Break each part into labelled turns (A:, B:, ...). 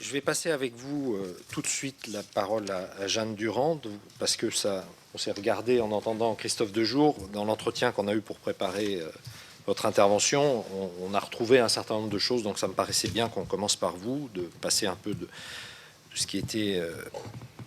A: Je vais passer avec vous tout de suite la parole à Jeanne Durand, parce que ça, on s'est regardé en entendant Christophe Dejour dans l'entretien qu'on a eu pour préparer votre intervention. On a retrouvé un certain nombre de choses, donc ça me paraissait bien qu'on commence par vous, de passer un peu de ce qui était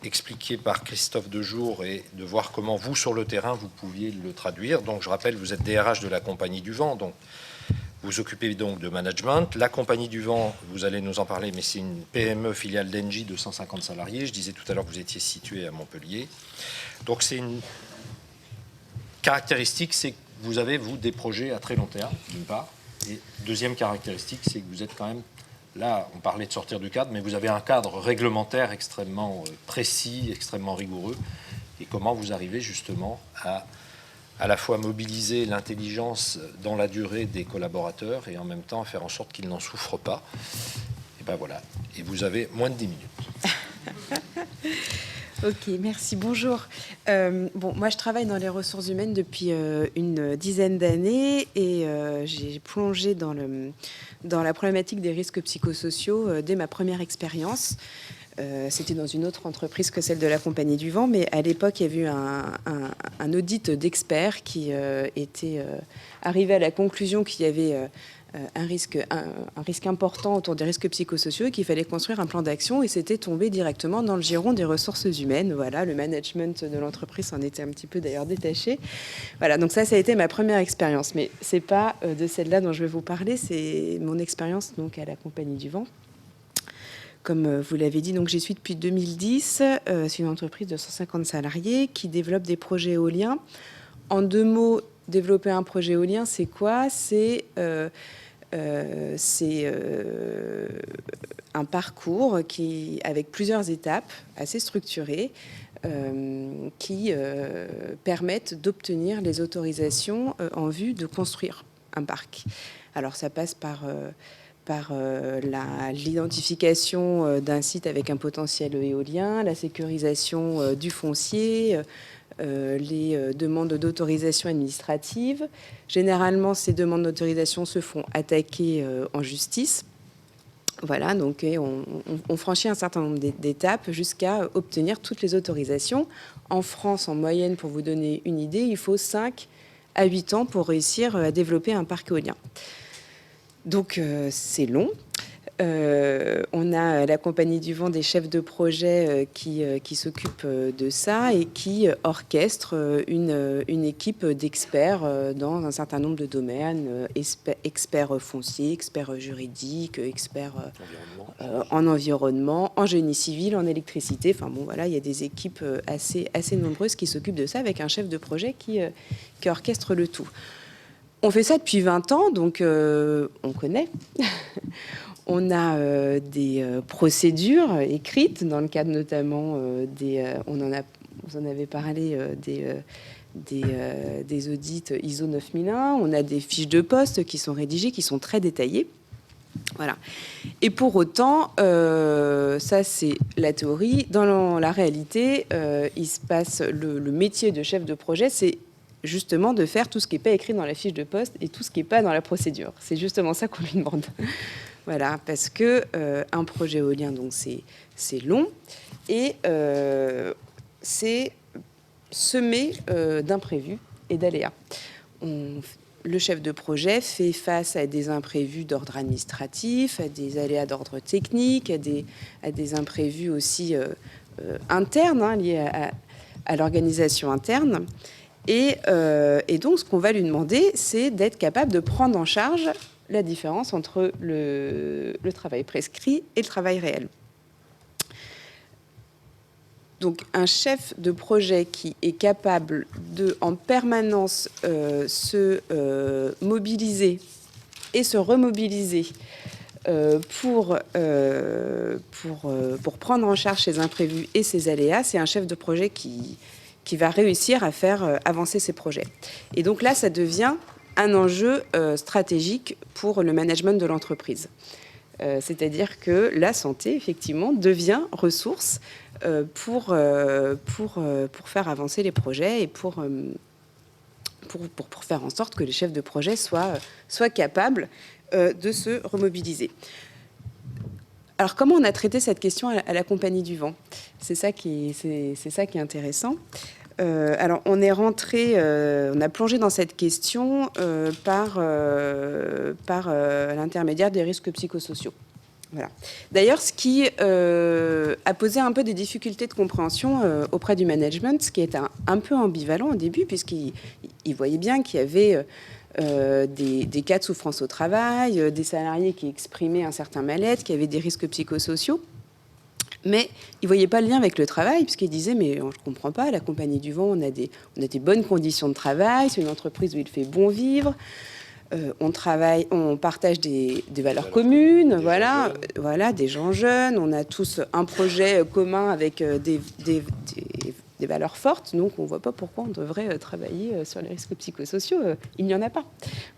A: expliqué par Christophe Dejour et de voir comment vous, sur le terrain, vous pouviez le traduire. Donc je rappelle, vous êtes DRH de la Compagnie du Vent, donc vous occupez donc de management. La Compagnie du Vent, vous allez nous en parler, mais c'est une PME filiale d'Engie de 150 salariés. Je disais tout à l'heure que vous étiez situé à Montpellier. Donc c'est une caractéristique, c'est que vous avez, vous, des projets à très long terme, d'une part. Et deuxième caractéristique, c'est que vous êtes quand même, là, on parlait de sortir du cadre, mais vous avez un cadre réglementaire extrêmement précis, extrêmement rigoureux. Et comment vous arrivez justement à la fois mobiliser l'intelligence dans la durée des collaborateurs et en même temps faire en sorte qu'ils n'en souffrent pas. Et ben voilà. Et vous avez moins de 10 minutes.
B: Ok, merci. Bonjour. Bon, moi, je travaille dans les ressources humaines depuis une dizaine d'années et j'ai plongé dans la problématique des risques psychosociaux dès ma première expérience. C'était dans une autre entreprise que celle de la Compagnie du Vent, mais à l'époque, il y a eu un audit d'experts qui était arrivé à la conclusion qu'il y avait un risque important autour des risques psychosociaux et qu'il fallait construire un plan d'action, et c'était tombé directement dans le giron des ressources humaines. Voilà, le management de l'entreprise s'en était un petit peu d'ailleurs détaché. Voilà, donc ça a été ma première expérience, mais c'est pas de celle-là dont je vais vous parler, c'est mon expérience donc à la Compagnie du Vent. Comme vous l'avez dit, donc j'y suis depuis 2010. C'est une entreprise de 150 salariés qui développe des projets éoliens. En deux mots, développer un projet éolien, c'est quoi? C'est un parcours avec plusieurs étapes assez structurées qui permettent d'obtenir les autorisations en vue de construire un parc. Alors ça passe par l'identification d'un site avec un potentiel éolien, la sécurisation du foncier, les demandes d'autorisation administrative. Généralement, ces demandes d'autorisation se font attaquer en justice. Voilà, donc on franchit un certain nombre d'étapes jusqu'à obtenir toutes les autorisations. En France, en moyenne, pour vous donner une idée, il faut 5 à 8 ans pour réussir à développer un parc éolien. Donc, c'est long. On a la Compagnie du Vent des chefs de projet qui s'occupent de ça et qui orchestrent une équipe d'experts dans un certain nombre de domaines, experts fonciers, experts juridiques, experts en environnement, en génie civil, en électricité. Enfin bon, voilà, il y a des équipes assez nombreuses qui s'occupent de ça avec un chef de projet qui orchestre le tout. On fait ça depuis 20 ans, donc on connaît. On a des procédures écrites dans le cadre notamment vous en avez parlé, des audits ISO 9001. On a des fiches de poste qui sont rédigées, qui sont très détaillées. Voilà. Et pour autant, ça c'est la théorie. Dans la réalité, il se passe le métier de chef de projet, c'est justement de faire tout ce qui n'est pas écrit dans la fiche de poste et tout ce qui n'est pas dans la procédure. C'est justement ça qu'on lui demande. Voilà, parce que un projet éolien, donc c'est long et c'est semé d'imprévus et d'aléas. Le chef de projet fait face à des imprévus d'ordre administratif, à des aléas d'ordre technique, à des imprévus aussi internes, liés à l'organisation interne. Et donc, ce qu'on va lui demander, c'est d'être capable de prendre en charge la différence entre le travail prescrit et le travail réel. Donc, un chef de projet qui est capable de, en permanence, se mobiliser et se remobiliser pour prendre en charge ces imprévus et ces aléas, c'est un chef de projet qui va réussir à faire avancer ses projets. Et donc là, ça devient un enjeu stratégique pour le management de l'entreprise. C'est-à-dire que la santé, effectivement, devient ressource pour faire avancer les projets et pour faire en sorte que les chefs de projet soient capables de se remobiliser. Alors, comment on a traité cette question à la Compagnie du Vent? C'est ça qui est intéressant. Alors, on est rentré, on a plongé dans cette question par l'intermédiaire des risques psychosociaux. Voilà. D'ailleurs, ce qui a posé un peu des difficultés de compréhension auprès du management, ce qui est un peu ambivalent au début, puisqu'il voyait bien qu'il y avait des cas de souffrance au travail, des salariés qui exprimaient un certain mal-être, qui avaient des risques psychosociaux. Mais il ne voyait pas le lien avec le travail, puisqu'il disait, mais je ne comprends pas, la Compagnie du Vent, on a des bonnes conditions de travail, c'est une entreprise où il fait bon vivre, on travaille, on partage des valeurs communes, voilà, des gens jeunes, on a tous un projet commun avec des valeurs fortes, donc on ne voit pas pourquoi on devrait travailler sur les risques psychosociaux. Il n'y en a pas.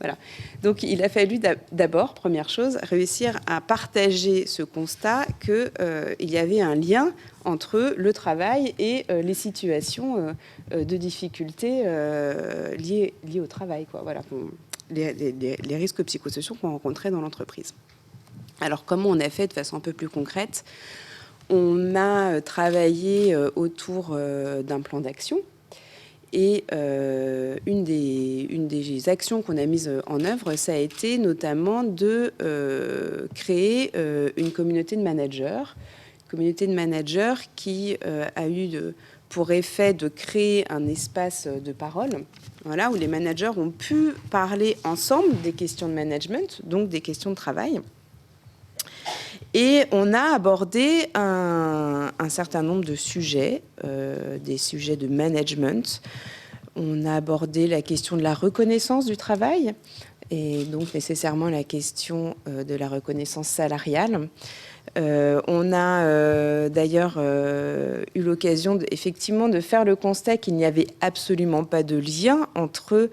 B: Voilà. Donc il a fallu d'abord, première chose, réussir à partager ce constat qu'il y avait un lien entre le travail et les situations de difficultés liées au travail, quoi. Voilà, les risques psychosociaux qu'on rencontrait dans l'entreprise. Alors comment on a fait de façon un peu plus concrète? On a travaillé autour d'un plan d'action et une des actions qu'on a mises en œuvre, ça a été notamment de créer une communauté de managers. Une communauté de managers qui a eu pour effet de créer un espace de parole, voilà, où les managers ont pu parler ensemble des questions de management, donc des questions de travail. Et on a abordé un certain nombre de sujets, des sujets de management. On a abordé la question de la reconnaissance du travail et donc nécessairement la question de la reconnaissance salariale. On a d'ailleurs eu l'occasion effectivement de faire le constat qu'il n'y avait absolument pas de lien entre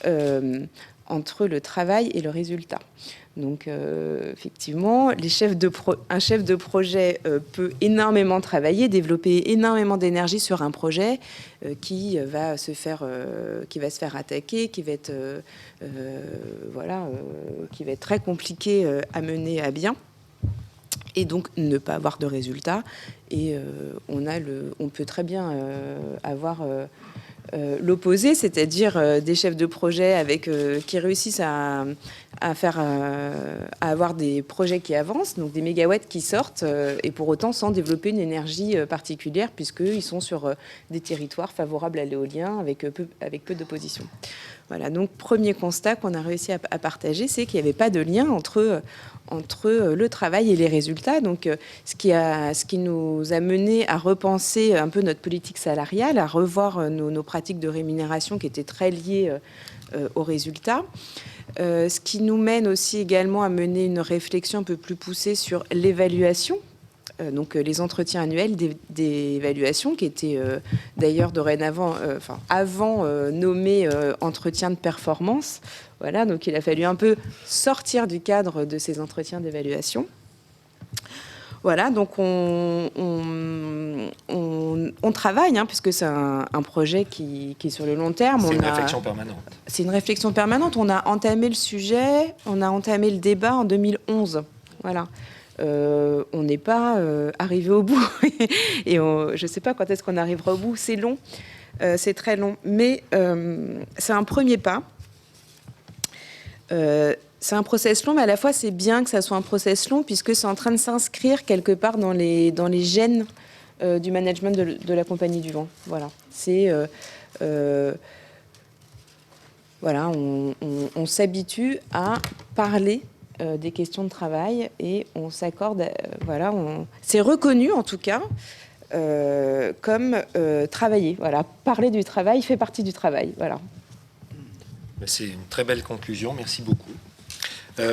B: le travail et le résultat. Donc, effectivement, un chef de projet peut énormément travailler, développer énormément d'énergie sur un projet qui va se faire attaquer, qui va être très compliqué à mener à bien, et donc ne pas avoir de résultat. Et on peut très bien avoir l'opposé, c'est-à-dire des chefs de projet qui réussissent à avoir des projets qui avancent, donc des mégawatts qui sortent, et pour autant sans développer une énergie particulière, puisqu'ils sont sur des territoires favorables à l'éolien avec peu d'opposition. Voilà, donc premier constat qu'on a réussi à partager, c'est qu'il n'y avait pas de lien entre le travail et les résultats. Donc, ce qui nous a mené à repenser un peu notre politique salariale, à revoir nos pratiques de rémunération qui étaient très liées aux résultats. Ce qui nous mène aussi également à mener une réflexion un peu plus poussée sur l'évaluation. Donc les entretiens annuels d'évaluation qui étaient d'ailleurs dorénavant, avant nommés entretiens de performance. Voilà, donc il a fallu un peu sortir du cadre de ces entretiens d'évaluation. Voilà, donc on travaille, puisque c'est un projet qui est sur le long terme.
A: C'est une réflexion permanente.
B: C'est une réflexion permanente. On a entamé le sujet, on a entamé le débat en 2011. Voilà. On n'est pas arrivé au bout. Et je ne sais pas quand est-ce qu'on arrivera au bout. C'est long, c'est très long. Mais c'est un premier pas. C'est un process long, mais à la fois, c'est bien que ça soit un process long, puisque c'est en train de s'inscrire quelque part dans les gènes du management de la Compagnie du Vent. Voilà. C'est... voilà, on s'habitue à parler des questions de travail et on s'accorde, c'est reconnu en tout cas comme travailler. Voilà, parler du travail fait partie du travail. Voilà.
A: C'est une très belle conclusion. Merci beaucoup.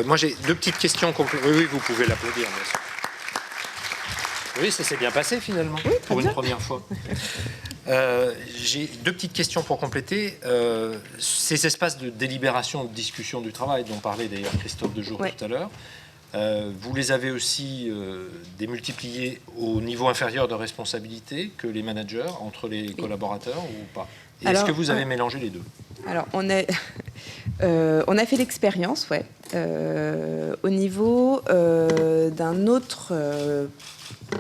A: Moi, j'ai deux petites questions. Oui, vous pouvez l'applaudir, bien sûr. Oui, ça s'est bien passé finalement, oui, pour une première fois. J'ai deux petites questions pour compléter. Ces espaces de délibération, de discussion du travail, dont parlait d'ailleurs Christophe Dejour tout à l'heure, vous les avez aussi démultipliés au niveau inférieur de responsabilité que les managers, entre les collaborateurs ou pas? Est-ce que vous avez mélangé les deux?
B: Alors, On a fait l'expérience, ouais, au niveau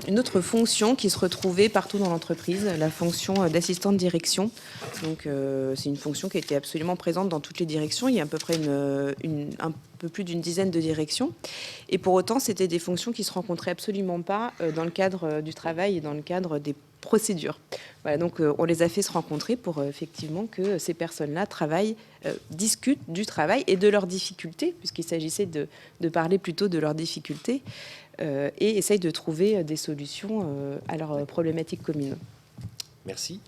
B: une autre fonction qui se retrouvait partout dans l'entreprise, la fonction d'assistant de direction. Donc, c'est une fonction qui était absolument présente dans toutes les directions. Il y a à peu près un peu plus d'une dizaine de directions. Et pour autant, c'était des fonctions qui se rencontraient absolument pas dans le cadre du travail et dans le cadre des procédures. Voilà, donc on les a fait se rencontrer pour effectivement que ces personnes-là travaillent, discutent du travail et de leurs difficultés, puisqu'il s'agissait de parler plutôt de leurs difficultés, et essayent de trouver des solutions à leurs problématiques communes.
A: Merci.